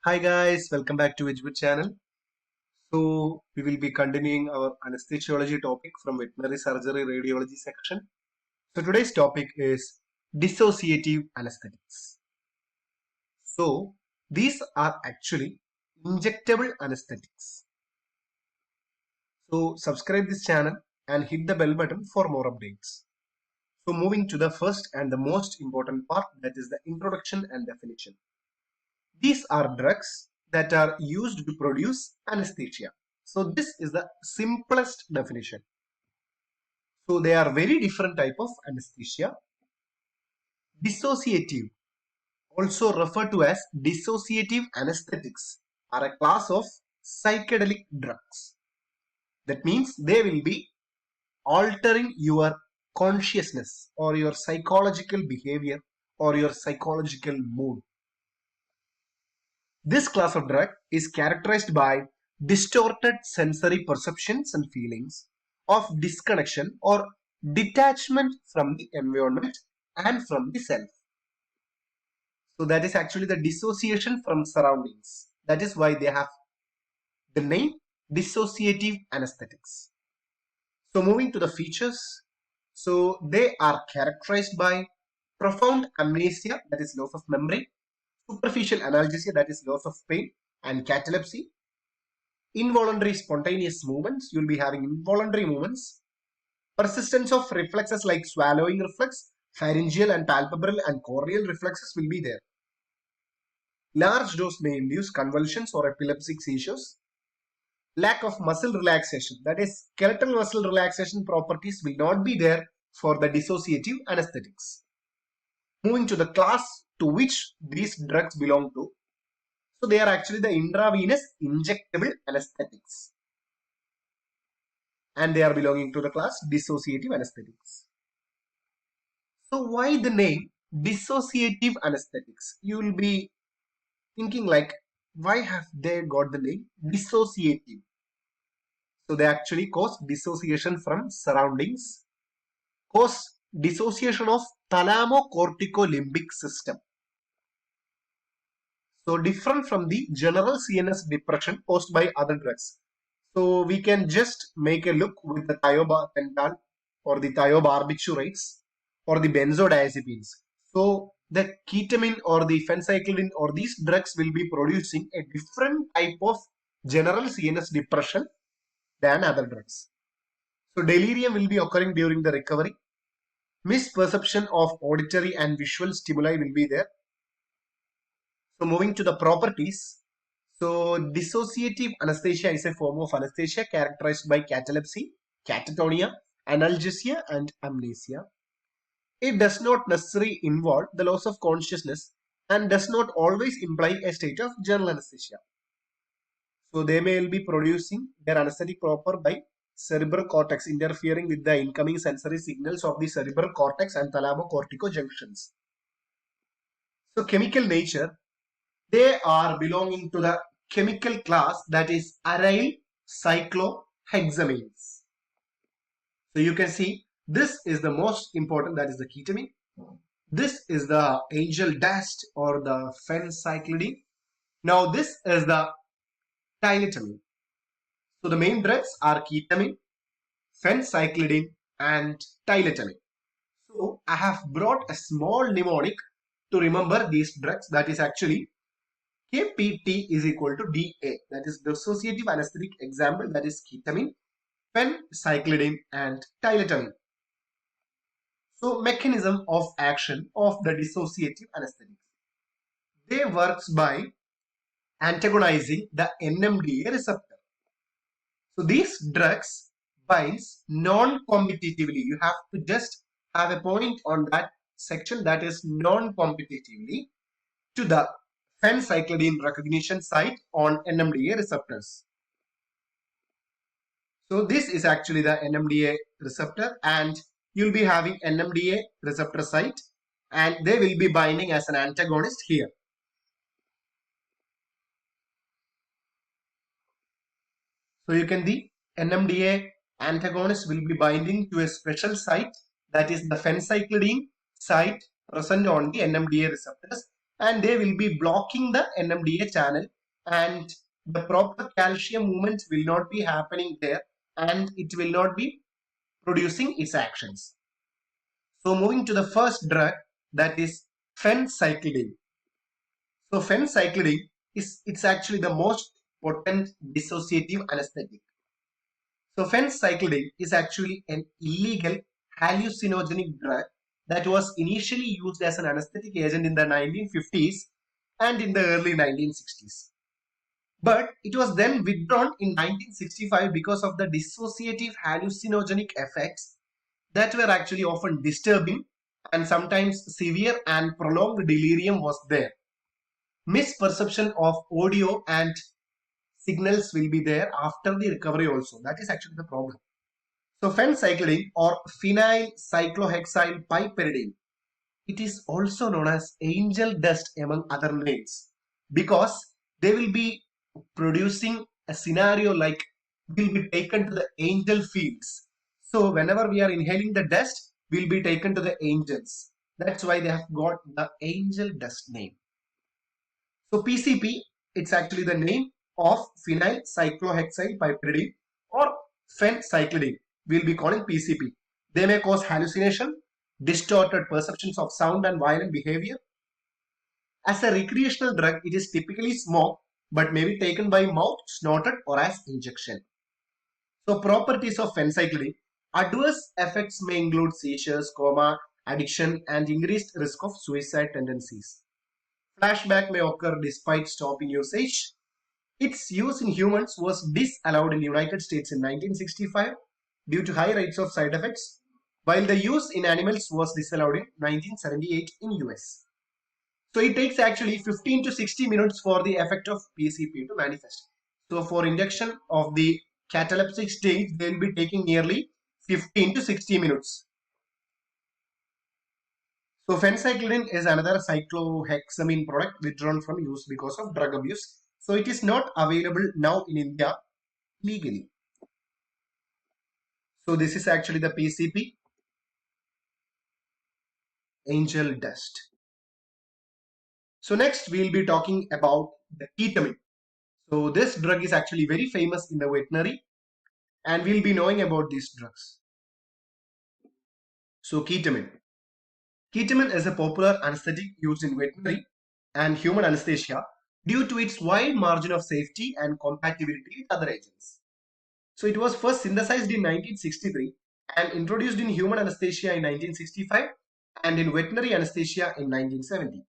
Hi guys, welcome back to Edgewood channel. So we will be continuing our anesthesiology topic from veterinary surgery radiology section. So today's topic is dissociative anesthetics. So these are actually injectable anesthetics. So subscribe this channel and hit the bell button for more updates. So moving to the first and the most important part, that is the introduction and definition. These are drugs that are used to produce anesthesia. So this is the simplest definition. So they are very different type of anesthesia. Dissociative, also referred to as dissociative anesthetics, are a class of psychedelic drugs. That means they will be altering your consciousness or your psychological behavior or your psychological mood. This class of drug is characterized by distorted sensory perceptions and feelings of disconnection or detachment from the environment and from the self. So that is actually the dissociation from surroundings. That is why they have the name dissociative anesthetics. So moving to the features. So they are characterized by profound amnesia, that is loss of memory, superficial analgesia, that is loss of pain, and catalepsy. Involuntary spontaneous movements, you'll be having involuntary movements. Persistence of reflexes like swallowing reflex, pharyngeal and palpebral and corneal reflexes will be there. Large dose may induce convulsions or epileptic seizures. Lack of muscle relaxation, that is skeletal muscle relaxation properties will not be there for the dissociative anesthetics. Moving to the class to which these drugs belong to. So they are actually the intravenous injectable anesthetics. And they are belonging to the class dissociative anesthetics. So why the name dissociative anesthetics? You will be thinking like, why have they got the name dissociative? So they actually cause dissociation from surroundings, cause dissociation of thalamo-cortico-limbic system. So different from the general CNS depression caused by other drugs. So we can just make a look with the thiopental or the thiobarbiturates or the benzodiazepines. So the ketamine or the phencyclidine or these drugs will be producing a different type of general CNS depression than other drugs. So delirium will be occurring during the recovery. Misperception of auditory and visual stimuli will be there. So moving to the properties. So dissociative anesthesia is a form of anesthesia characterized by catalepsy, catatonia, analgesia and amnesia. It does not necessarily involve the loss of consciousness and does not always imply a state of general anesthesia. So they may be producing their anesthetic proper by cerebral cortex interfering with the incoming sensory signals of the cerebral cortex and thalamo-cortico junctions. So chemical nature, they are belonging to the chemical class that is aryl cyclohexamines. So you can see this is the most important, that is the ketamine. This is the angel dust or the phencyclidine. Now this is the tiletamine. So the main drugs are ketamine, phencyclidine and tiletamine. So I have brought a small mnemonic to remember these drugs, that is actually KPT is equal to DA, that is dissociative anesthetic example, that is ketamine, phencyclidine and tiletamine. So mechanism of action of the dissociative anesthetics. They works by antagonizing the NMDA receptor. So these drugs binds non-competitively. You have to just have a point on that section, that is non-competitively, to the phencyclidine recognition site on NMDA receptors. So this is actually the NMDA receptor and you'll be having NMDA receptor site and they will be binding as an antagonist here. So you can see NMDA antagonist will be binding to a special site, that is the phencyclidine site present on the NMDA receptors, and they will be blocking the NMDA channel and the proper calcium movement will not be happening there, and it will not be producing its actions. So moving to the first drug, that is phencyclidine. So phencyclidine it's actually the most potent dissociative anesthetic. So phencyclidine is actually an illegal hallucinogenic drug that was initially used as an anesthetic agent in the 1950s and in the early 1960s. But it was then withdrawn in 1965 because of the dissociative hallucinogenic effects that were actually often disturbing, and sometimes severe and prolonged delirium was there. Misperception of audio and signals will be there after the recovery also. That is actually the problem. So phencyclidine or phenyl cyclohexyl piperidine, it is also known as angel dust among other names, because they will be producing a scenario like will be taken to the angel fields. So whenever we are inhaling the dust, we'll be taken to the angels. That's why they have got the angel dust name. So PCP, it's actually the name of phenyl cyclohexyl piperidine or phencyclidine. We'll be calling PCP. They may cause hallucination, distorted perceptions of sound and violent behavior. As a recreational drug, it is typically smoked but may be taken by mouth, snorted or as injection. So properties of phencyclidine. Adverse effects may include seizures, coma, addiction and increased risk of suicide tendencies. Flashback may occur despite stopping usage. Its use in humans was disallowed in the United States in 1965 due to high rates of side effects, while the use in animals was disallowed in 1978 in US. So it takes actually 15 to 60 minutes for the effect of PCP to manifest. So for induction of the cataleptic stage, they will be taking nearly 15 to 60 minutes. So phencyclidine is another cyclohexamine product withdrawn from use because of drug abuse. So it is not available now in India legally. So this is actually the PCP, angel dust. So next we'll be talking about the ketamine. So this drug is actually very famous in the veterinary, and we'll be knowing about these drugs. So ketamine. Ketamine is a popular anesthetic used in veterinary and human anesthesia due to its wide margin of safety and compatibility with other agents. So it was first synthesized in 1963 and introduced in human anesthesia in 1965 and in veterinary anesthesia in 1970.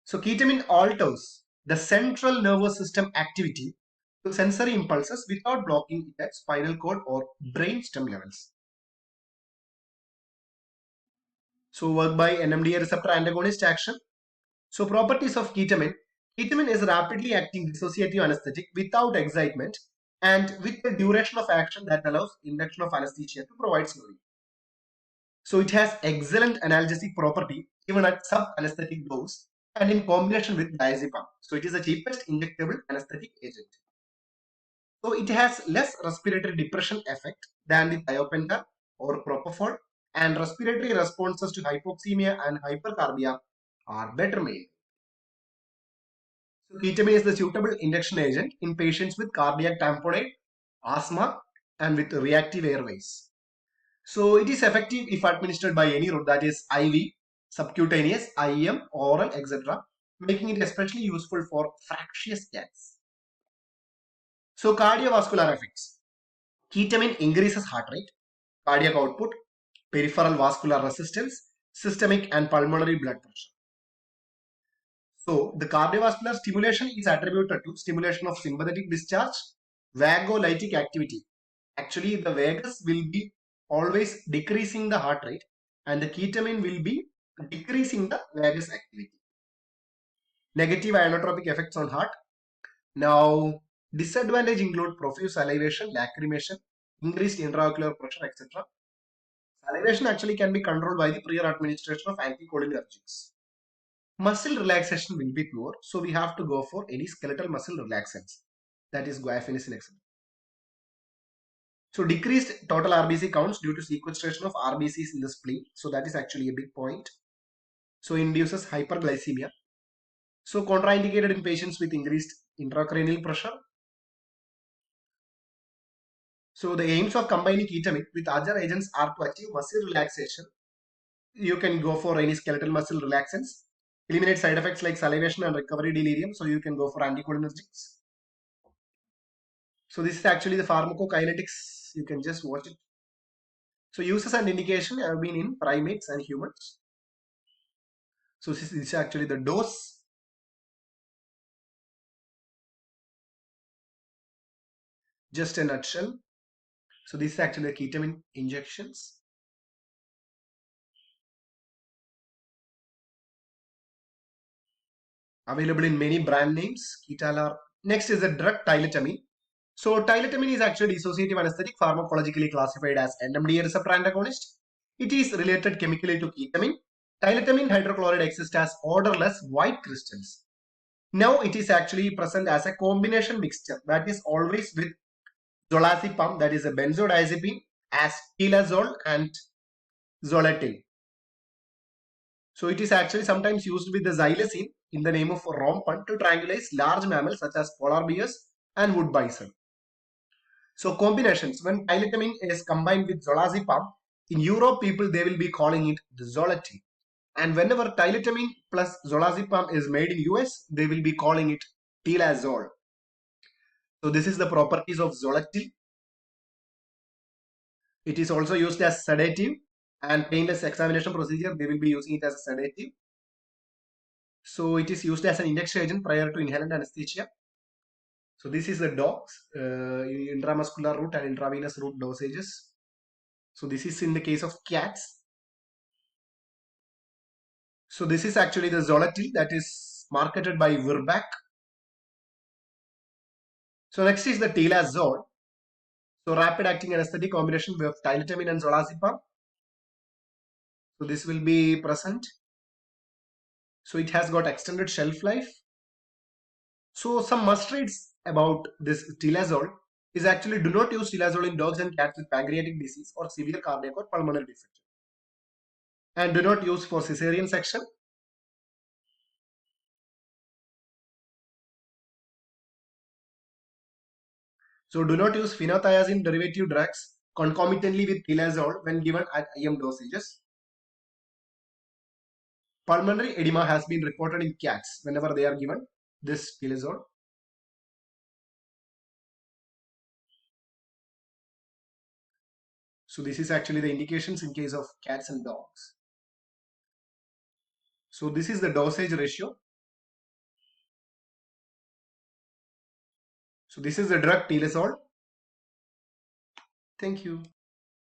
So ketamine alters the central nervous system activity to sensory impulses without blocking it at spinal cord or brain stem levels. So work by NMDA receptor antagonist action. So properties of ketamine. Ketamine is a rapidly acting dissociative anesthetic without excitement and with a duration of action that allows induction of anesthesia to provide slowly. So it has excellent analgesic property even at sub-anesthetic dose and in combination with diazepam. So it is the cheapest injectable anesthetic agent. So it has less respiratory depression effect than the thiopental or propofol, and respiratory responses to hypoxemia and hypercarbia are better made. So ketamine is the suitable induction agent in patients with cardiac tamponade, asthma, and with reactive airways. So it is effective if administered by any route, that is IV, subcutaneous, IM, oral, etc., making it especially useful for fractious cats. So cardiovascular effects. Ketamine increases heart rate, cardiac output, peripheral vascular resistance, systemic and pulmonary blood pressure. So the cardiovascular stimulation is attributed to stimulation of sympathetic discharge, vagolytic activity. Actually, the vagus will be always decreasing the heart rate and the ketamine will be decreasing the vagus activity. Negative inotropic effects on heart. Now, disadvantage include profuse salivation, lacrimation, increased intraocular pressure, etc. Salivation actually can be controlled by the prior administration of anticholinergics. Muscle relaxation will be poor, so we have to go for any skeletal muscle relaxants, that is guaifenesin, etc. So decreased total RBC counts due to sequestration of RBCs in the spleen, so that is actually a big point. So induces hyperglycemia. So contraindicated in patients with increased intracranial pressure. So the aims of combining ketamine with other agents are to achieve muscle relaxation. You can go for any skeletal muscle relaxants, eliminate side effects like salivation and recovery delirium. So you can go for anticholinergics. So this is actually the pharmacokinetics. You can just watch it. So uses and indication have been in primates and humans. So this is actually the dose. Just a nutshell. So this is actually the ketamine injections. Available in many brand names. Ketalar. Next is the drug tyletamine. So tyletamine is actually dissociative anesthetic, pharmacologically classified as NMDA receptor antagonist. It is related chemically to ketamine. Tyletamine hydrochloride exists as odorless white crystals. Now it is actually present as a combination mixture that is always with zolazepam, that is a benzodiazepine, as tilazole and zolatil. So it is actually sometimes used with the xylazine in the name of rompan to tranquilize large mammals such as polar bears and wood bison. So combinations, when tyletamine is combined with zolazepam, in Europe people they will be calling it the zolatil. And whenever tyletamine plus zolazepam is made in US, they will be calling it tilazole. So this is the properties of zolatil. It is also used as sedative and painless examination procedure. They will be using it as a sedative. So it is used as an injection agent prior to inhalant anesthesia. So this is the dose, intramuscular route and intravenous route dosages. So this is in the case of cats. So this is actually the Zolatil that is marketed by Virbac. So next is the Tilazole. So rapid acting anesthetic combination with tyletamine and zolazepam. So this will be present. So it has got extended shelf life. So some must reads about this tilazole is actually do not use tilazole in dogs and cats with pancreatic disease or severe cardiac or pulmonary defect. And do not use for cesarean section. So do not use phenothiazine derivative drugs concomitantly with tilazole when given at IM dosages. Pulmonary edema has been reported in cats whenever they are given this tilazole. So this is actually the indications in case of cats and dogs. So this is the dosage ratio. So this is the drug tilazole. Thank you.